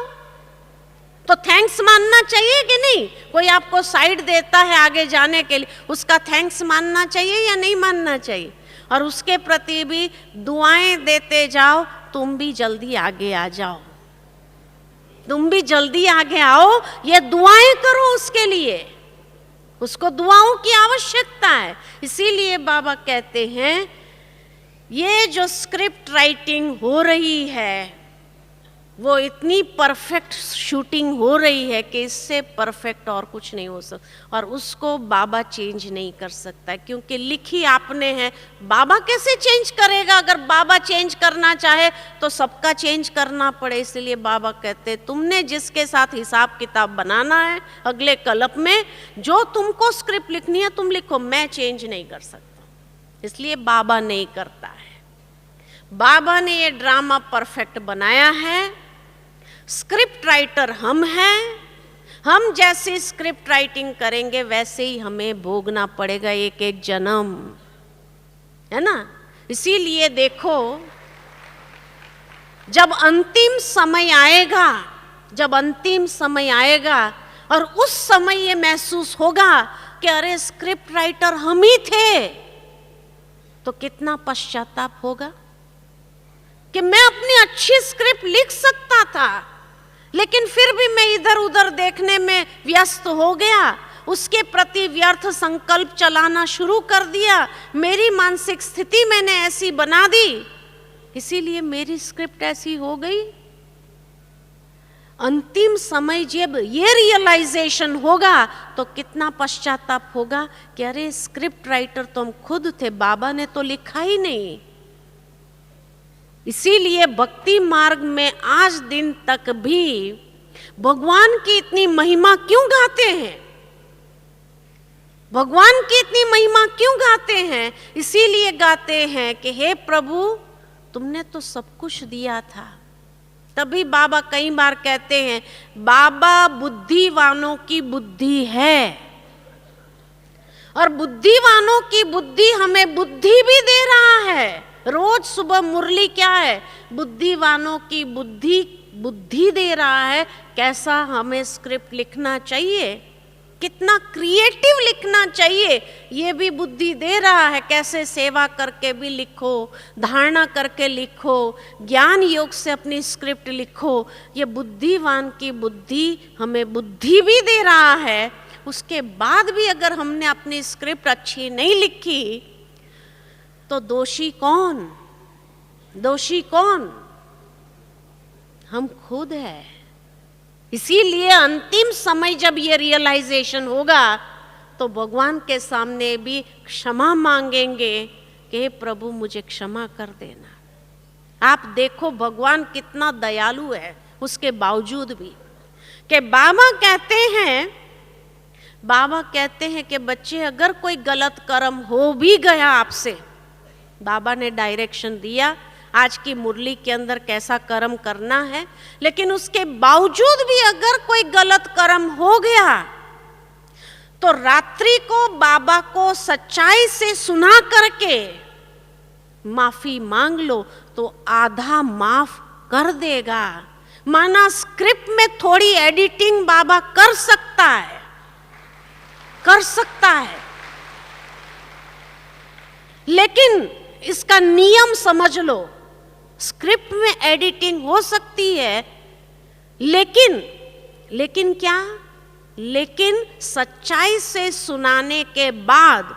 तो थैंक्स मानना चाहिए कि नहीं? कोई आपको साइड देता है आगे जाने के लिए, उसका थैंक्स मानना चाहिए या नहीं मानना चाहिए? और उसके प्रति भी दुआएं देते जाओ, तुम भी जल्दी आगे आ जाओ, तुम भी जल्दी आगे आओ। ये दुआएं करो उसके लिए, उसको दुआओं की आवश्यकता है। इसीलिए बाबा कहते हैं ये जो स्क्रिप्ट राइटिंग हो रही है वो इतनी परफेक्ट शूटिंग हो रही है कि इससे परफेक्ट और कुछ नहीं हो सकता, और उसको बाबा चेंज नहीं कर सकता, क्योंकि लिखी आपने है। बाबा कैसे चेंज करेगा? अगर बाबा चेंज करना चाहे तो सबका चेंज करना पड़े। इसलिए बाबा कहते तुमने जिसके साथ हिसाब किताब बनाना है अगले कल्प में, जो तुमको स्क्रिप्ट लिखनी है तुम लिखो, मैं चेंज नहीं कर सकता। इसलिए बाबा नहीं करता है। बाबा ने ये ड्रामा परफेक्ट बनाया है। स्क्रिप्ट राइटर हम हैं, हम जैसी स्क्रिप्ट राइटिंग करेंगे वैसे ही हमें भोगना पड़ेगा एक एक जन्म, है ना? इसीलिए देखो, जब अंतिम समय आएगा, जब अंतिम समय आएगा और उस समय ये महसूस होगा कि अरे स्क्रिप्ट राइटर हम ही थे, तो कितना पश्चाताप होगा कि मैं अपनी अच्छी स्क्रिप्ट लिख सकता था, लेकिन फिर भी मैं इधर उधर देखने में व्यस्त हो गया, उसके प्रति व्यर्थ संकल्प चलाना शुरू कर दिया, मेरी मानसिक स्थिति मैंने ऐसी बना दी, इसीलिए मेरी स्क्रिप्ट ऐसी हो गई। अंतिम समय जब ये रियलाइजेशन होगा तो कितना पश्चाताप होगा कि अरे स्क्रिप्ट राइटर तो हम खुद थे, बाबा ने तो लिखा ही नहीं। इसीलिए भक्ति मार्ग में आज दिन तक भी भगवान की इतनी महिमा क्यों गाते हैं? भगवान की इतनी महिमा क्यों गाते हैं? इसीलिए गाते हैं कि हे प्रभु तुमने तो सब कुछ दिया था। तभी बाबा कई बार कहते हैं बाबा बुद्धिवानों की बुद्धि है, और बुद्धिवानों की बुद्धि हमें बुद्धि भी दे रहा है। रोज सुबह मुरली क्या है? बुद्धिवानों की बुद्धि दे रहा है, कैसा हमें स्क्रिप्ट लिखना चाहिए, कितना क्रिएटिव लिखना चाहिए, ये भी बुद्धि दे रहा है। कैसे सेवा करके भी लिखो, धारणा करके लिखो, ज्ञान योग से अपनी स्क्रिप्ट लिखो, ये बुद्धिवान की बुद्धि हमें बुद्धि भी दे रहा है। उसके बाद भी अगर हमने अपनी स्क्रिप्ट अच्छी नहीं लिखी तो दोषी कौन? दोषी कौन? हम खुद है। इसीलिए अंतिम समय जब ये रियलाइजेशन होगा तो भगवान के सामने भी क्षमा मांगेंगे कि हे प्रभु मुझे क्षमा कर देना। आप देखो भगवान कितना दयालु है, उसके बावजूद भी कि बाबा कहते हैं कि बच्चे अगर कोई गलत कर्म हो भी गया आपसे, बाबा ने डायरेक्शन दिया आज की मुरली के अंदर कैसा कर्म करना है, लेकिन उसके बावजूद भी अगर कोई गलत कर्म हो गया तो रात्रि को बाबा को सच्चाई से सुना करके माफी मांग लो तो आधा माफ कर देगा। माना स्क्रिप्ट में थोड़ी एडिटिंग बाबा कर सकता है, कर सकता है, लेकिन इसका नियम समझ लो। स्क्रिप्ट में एडिटिंग हो सकती है, लेकिन क्या? लेकिन सच्चाई से सुनाने के बाद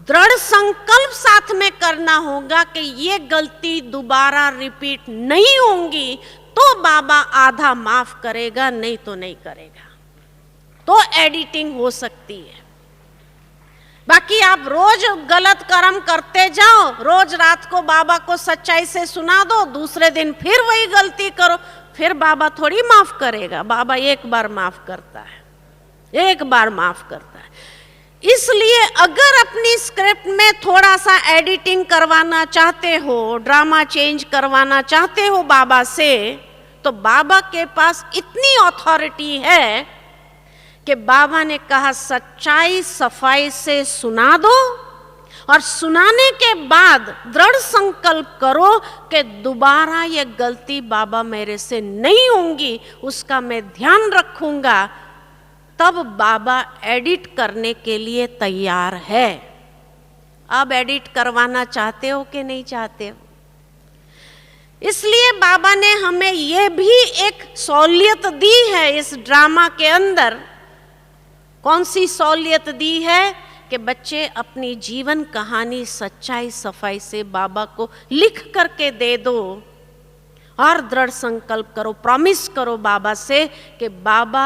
दृढ़ संकल्प साथ में करना होगा कि ये गलती दोबारा रिपीट नहीं होंगी, तो बाबा आधा माफ करेगा, नहीं तो नहीं करेगा। तो एडिटिंग हो सकती है। बाकी आप रोज गलत कर्म करते जाओ, रोज रात को बाबा को सच्चाई से सुना दो, दूसरे दिन फिर वही गलती करो, फिर बाबा थोड़ी माफ करेगा। बाबा एक बार माफ करता है, एक बार माफ करता है। इसलिए अगर अपनी स्क्रिप्ट में थोड़ा सा एडिटिंग करवाना चाहते हो, ड्रामा चेंज करवाना चाहते हो बाबा से, तो बाबा के पास इतनी अथॉरिटी है कि बाबा ने कहा सच्चाई सफाई से सुना दो, और सुनाने के बाद दृढ़ संकल्प करो कि दोबारा ये गलती बाबा मेरे से नहीं होंगी, उसका मैं ध्यान रखूंगा। तब बाबा एडिट करने के लिए तैयार है। अब एडिट करवाना चाहते हो कि नहीं चाहते हो? इसलिए बाबा ने हमें ये भी एक सहूलियत दी है इस ड्रामा के अंदर। कौन सी सहूलियत दी है? कि बच्चे अपनी जीवन कहानी सच्चाई सफाई से बाबा को लिख करके दे दो, और दृढ़ संकल्प करो, प्रॉमिस करो बाबा से कि बाबा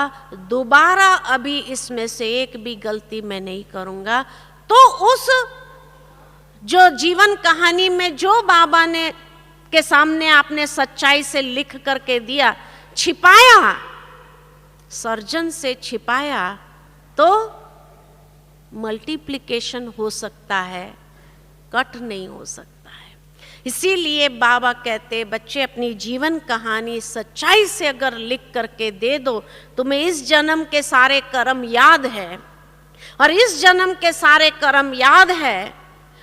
दोबारा अभी इसमें से एक भी गलती मैं नहीं करूँगा। तो उस जो जीवन कहानी में जो बाबा ने के सामने आपने सच्चाई से लिख करके दिया, छिपाया, सर्जन से छिपाया, तो मल्टीप्लिकेशन हो सकता है, कट नहीं हो सकता है। इसीलिए बाबा कहते बच्चे अपनी जीवन कहानी सच्चाई से अगर लिख करके दे दो, तुम्हें इस जन्म के सारे कर्म याद है, और इस जन्म के सारे कर्म याद है।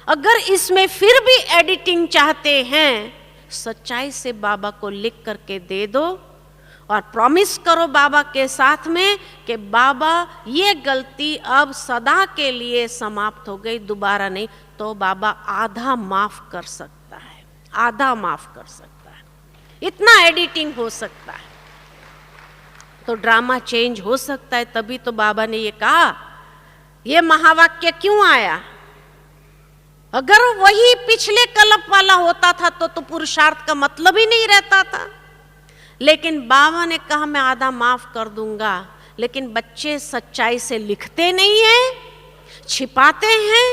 अगर इसमें फिर भी एडिटिंग चाहते हैं, सच्चाई से बाबा को लिख करके दे दो, और प्रॉमिस करो बाबा के साथ में कि बाबा ये गलती अब सदा के लिए समाप्त हो गई, दोबारा नहीं। तो बाबा आधा माफ कर सकता है, आधा माफ कर सकता है, इतना एडिटिंग हो सकता है, तो ड्रामा चेंज हो सकता है। तभी तो बाबा ने ये कहा, ये महावाक्य क्यों आया? अगर वही पिछले कल्प वाला होता था तो पुरुषार्थ का मतलब ही नहीं रहता था। लेकिन बाबा ने कहा मैं आधा माफ कर दूंगा, लेकिन बच्चे सच्चाई से लिखते नहीं हैं, छिपाते हैं,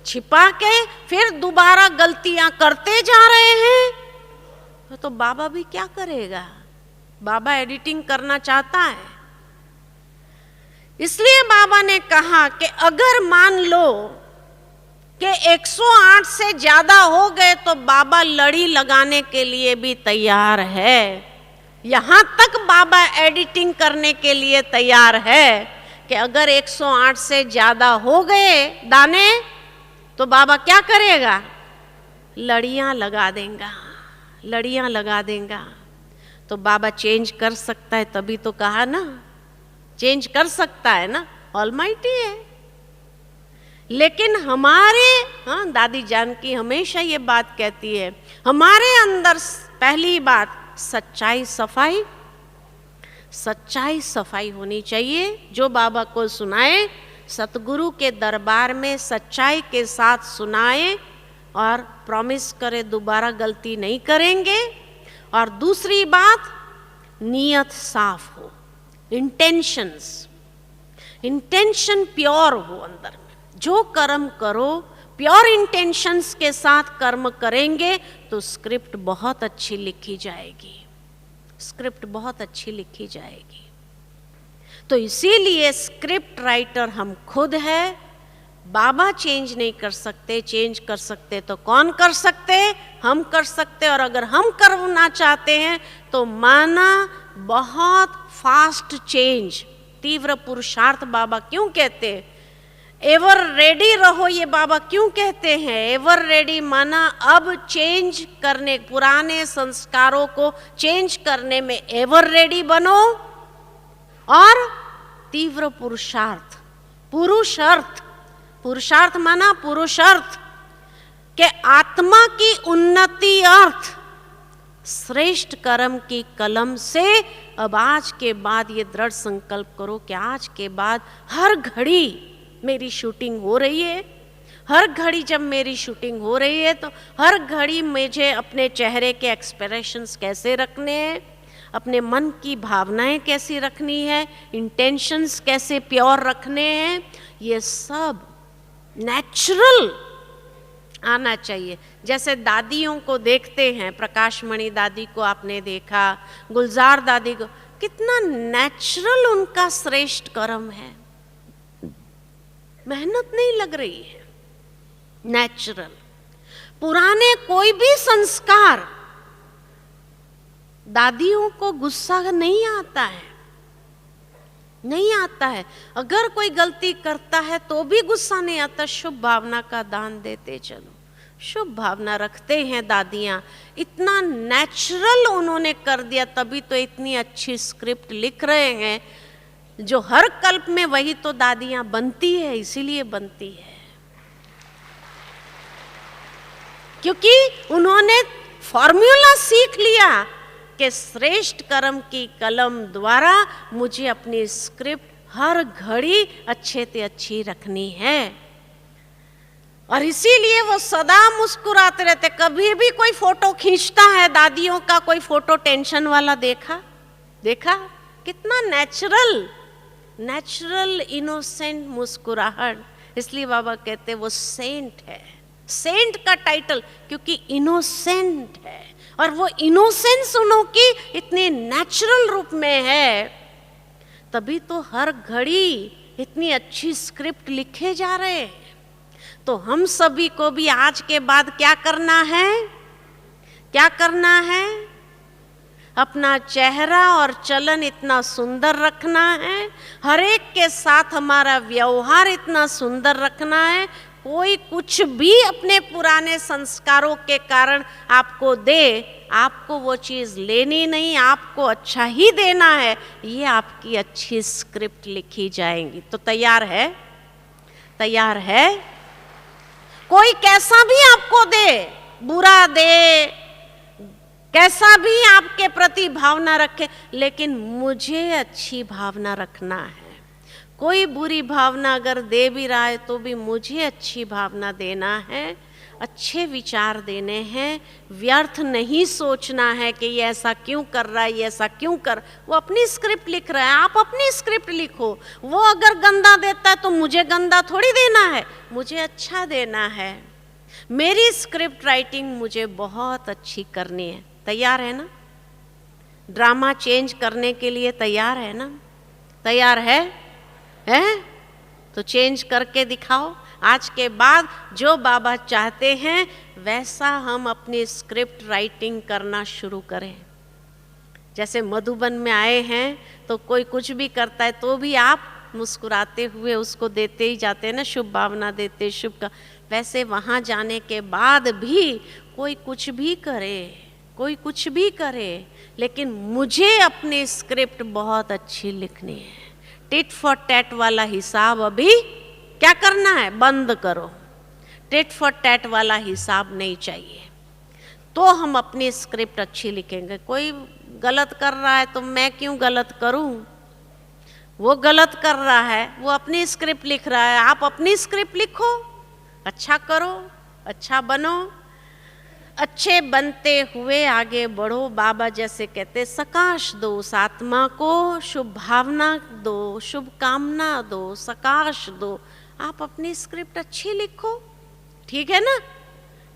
छिपा के फिर दोबारा गलतियां करते जा रहे हैं। तो बाबा भी क्या करेगा? बाबा एडिटिंग करना चाहता है। इसलिए बाबा ने कहा कि अगर मान लो कि 108 से ज्यादा हो गए तो बाबा लड़ी लगाने के लिए भी तैयार है। यहां तक बाबा एडिटिंग करने के लिए तैयार है कि अगर 108 से ज्यादा हो गए दाने, तो बाबा क्या करेगा? लड़ियां लगा देगा, लड़ियां लगा देगा। तो बाबा चेंज कर सकता है, तभी तो कहा ना, चेंज कर सकता है ना, ऑलमाइटी है। लेकिन हमारे दादी जानकी हमेशा ये बात कहती है, हमारे अंदर पहली बात सच्चाई सफाई, सच्चाई सफाई होनी चाहिए। जो बाबा को सुनाए सतगुरु के दरबार में सच्चाई के साथ सुनाए, और प्रॉमिस करे दोबारा गलती नहीं करेंगे। और दूसरी बात, नियत साफ हो, इंटेंशंस, इंटेंशन प्योर हो अंदर में। जो कर्म करो प्योर इंटेंशंस के साथ कर्म करेंगे तो स्क्रिप्ट बहुत अच्छी लिखी जाएगी, स्क्रिप्ट बहुत अच्छी लिखी जाएगी। तो इसीलिए स्क्रिप्ट राइटर हम खुद है। बाबा चेंज नहीं कर सकते, चेंज कर सकते तो कौन कर सकते? हम कर सकते। और अगर हम करना चाहते हैं तो माना बहुत फास्ट चेंज, तीव्र पुरुषार्थ बाबा क्यों कहते हैं? एवर रेडी रहो, ये बाबा क्यों कहते हैं? एवर रेडी माना अब चेंज करने, पुराने संस्कारों को चेंज करने में एवर रेडी बनो। और तीव्र पुरुषार्थ, पुरुषार्थ, पुरुषार्थ माना पुरुषार्थ के आत्मा की उन्नति अर्थ श्रेष्ठ कर्म की कलम से अब आज के बाद ये दृढ़ संकल्प करो कि आज के बाद हर घड़ी मेरी शूटिंग हो रही है। हर घड़ी जब मेरी शूटिंग हो रही है तो हर घड़ी मुझे अपने चेहरे के एक्सप्रेशंस कैसे रखने हैं, अपने मन की भावनाएं कैसी रखनी है, इंटेंशंस कैसे प्योर रखने हैं, ये सब नेचुरल आना चाहिए। जैसे दादियों को देखते हैं, प्रकाशमणि दादी को आपने देखा, गुलजार दादी को, कितना नेचुरल उनका श्रेष्ठ कर्म है, मेहनत नहीं लग रही है, नेचुरल। पुराने कोई भी संस्कार, दादियों को गुस्सा नहीं आता है, नहीं आता है। अगर कोई गलती करता है तो भी गुस्सा नहीं आता, शुभ भावना का दान देते चलो, शुभ भावना रखते हैं दादियाँ। इतना नेचुरल उन्होंने कर दिया, तभी तो इतनी अच्छी स्क्रिप्ट लिख रहे हैं, जो हर कल्प में वही तो दादियाँ बनती है, इसीलिए बनती है क्योंकि उन्होंने फॉर्मूला सीख लिया कि श्रेष्ठ कर्म की कलम द्वारा मुझे अपनी स्क्रिप्ट हर घड़ी अच्छे से अच्छी रखनी है। और इसीलिए वो सदा मुस्कुराते रहते। कभी भी कोई फोटो खींचता है दादियों का, कोई फोटो टेंशन वाला देखा? कितना नेचुरल, नेचुरल इनोसेंट मुस्कुराहट। इसलिए बाबा कहते वो सेंट है, सेंट का टाइटल, क्योंकि इनोसेंट है। और वो इनोसेंस उनकी इतने नेचुरल रूप में है, तभी तो हर घड़ी इतनी अच्छी स्क्रिप्ट लिखे जा रहे हैं। तो हम सभी को भी आज के बाद क्या करना है? क्या करना है? अपना चेहरा और चलन इतना सुंदर रखना है, हर एक के साथ हमारा व्यवहार इतना सुंदर रखना है। कोई कुछ भी अपने पुराने संस्कारों के कारण आपको दे, आपको वो चीज़ लेनी नहीं, आपको अच्छा ही देना है। ये आपकी अच्छी स्क्रिप्ट लिखी जाएंगी। तो तैयार है? तैयार है? कोई कैसा भी आपको दे, बुरा दे, कैसा भी आपके प्रति भावना रखे, लेकिन मुझे अच्छी भावना रखना है। कोई बुरी भावना अगर दे भी रहा है तो भी मुझे अच्छी भावना देना है, अच्छे विचार देने हैं। व्यर्थ नहीं सोचना है कि ये ऐसा क्यों कर रहा है, ये ऐसा क्यों कर। वो अपनी स्क्रिप्ट लिख रहा है, आप अपनी स्क्रिप्ट लिखो। वो अगर गंदा देता है तो मुझे गंदा थोड़ी देना है, मुझे अच्छा देना है। मेरी स्क्रिप्ट राइटिंग मुझे बहुत अच्छी करनी है। तैयार है ना? ड्रामा चेंज करने के लिए तैयार है ना? तैयार है? तो चेंज करके दिखाओ। आज के बाद जो बाबा चाहते हैं वैसा हम अपनी स्क्रिप्ट राइटिंग करना शुरू करें। जैसे मधुबन में आए हैं तो कोई कुछ भी करता है तो भी आप मुस्कुराते हुए उसको देते ही जाते हैं ना, शुभ भावना देते, शुभ का। वैसे वहाँ जाने के बाद भी कोई कुछ भी करे, कोई कुछ भी करे, लेकिन मुझे अपनी स्क्रिप्ट बहुत अच्छी लिखनी है। टिट फॉर टैट वाला हिसाब अभी क्या करना है? बंद करो। टिट फॉर टैट वाला हिसाब नहीं चाहिए, तो हम अपनी स्क्रिप्ट अच्छी लिखेंगे। कोई गलत कर रहा है तो मैं क्यों गलत करूं? वो गलत कर रहा है, वो अपनी स्क्रिप्ट लिख रहा है, आप अपनी स्क्रिप्ट लिखो, अच्छा करो, अच्छा बनो। अच्छे बनते हुए आगे बढ़ो। बाबा जैसे कहते सकाश दो उस आत्मा को, शुभ भावना दो, शुभ कामना दो, सकाश दो। आप अपनी स्क्रिप्ट अच्छी लिखो, ठीक है ना?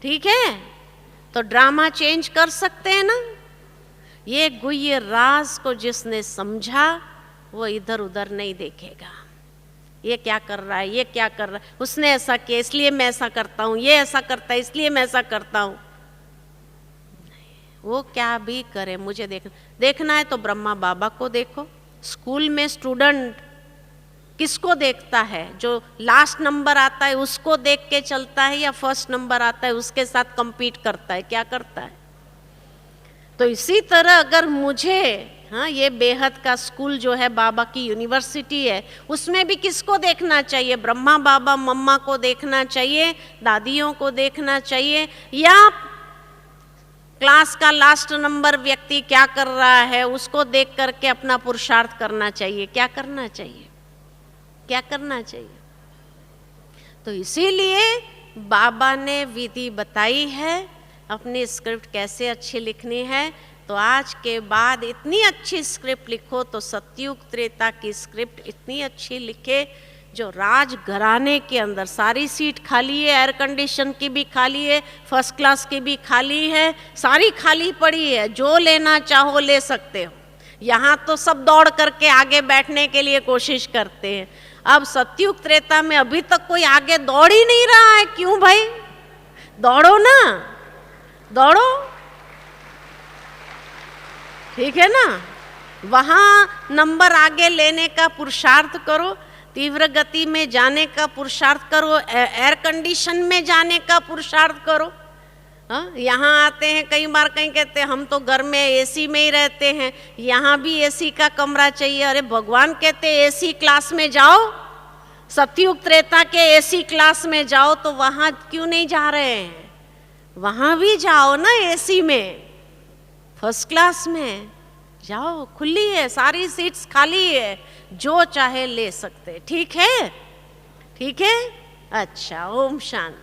ठीक है, तो ड्रामा चेंज कर सकते हैं ना? ये गुह्य राज को जिसने समझा वो इधर उधर नहीं देखेगा, ये क्या कर रहा है, ये क्या कर रहा है, उसने ऐसा किया इसलिए मैं ऐसा करता हूँ, ये ऐसा करता है इसलिए मैं ऐसा करता हूँ। वो क्या भी करे, मुझे देखना है तो ब्रह्मा बाबा को देखो। स्कूल में स्टूडेंट किसको देखता है? जो लास्ट नंबर आता है उसको देख के चलता है, या फर्स्ट नंबर आता है उसके साथ compete करता है? क्या करता है? तो इसी तरह अगर मुझे, हाँ, ये बेहद का स्कूल जो है बाबा की यूनिवर्सिटी है, उसमें भी किसको देखना चाहिए? ब्रह्मा बाबा मम्मा को देखना चाहिए, दादियों को देखना चाहिए, या क्लास का लास्ट नंबर व्यक्ति क्या कर रहा है उसको देख करके अपना पुरुषार्थ करना चाहिए? क्या करना चाहिए? क्या करना चाहिए? तो इसीलिए बाबा ने विधि बताई है अपनी स्क्रिप्ट कैसे अच्छी लिखनी है। तो आज के बाद इतनी अच्छी स्क्रिप्ट लिखो, तो सतयुग त्रेता की स्क्रिप्ट इतनी अच्छी लिखे जो राज घराने के अंदर सारी सीट खाली है, एयर कंडीशन की भी खाली है, फर्स्ट क्लास की भी खाली है, सारी खाली पड़ी है, जो लेना चाहो ले सकते हो। यहाँ तो सब दौड़ करके आगे बैठने के लिए कोशिश करते हैं। अब सतयुग त्रेता में अभी तक कोई आगे दौड़ ही नहीं रहा है। क्यों भाई? दौड़ो ना, दौड़ो, ठीक है ना। वहाँ नंबर आगे लेने का पुरुषार्थ करो, तीव्र गति में जाने का पुरुषार्थ करो, एयर कंडीशन में जाने का पुरुषार्थ करो। यहाँ आते हैं कई बार, कहीं कहते हैं हम तो घर में एसी में ही रहते हैं, यहाँ भी एसी का कमरा चाहिए। अरे भगवान कहते हैं एसी क्लास में जाओ, सतयुग त्रेता के एसी क्लास में जाओ, तो वहाँ क्यों नहीं जा रहे हैं? वहाँ भी जाओ ना, एसी में, फर्स्ट क्लास में जाओ, खुली है, सारी सीट्स खाली है, जो चाहे ले सकते। ठीक है, ठीक है, अच्छा, ओम शांति।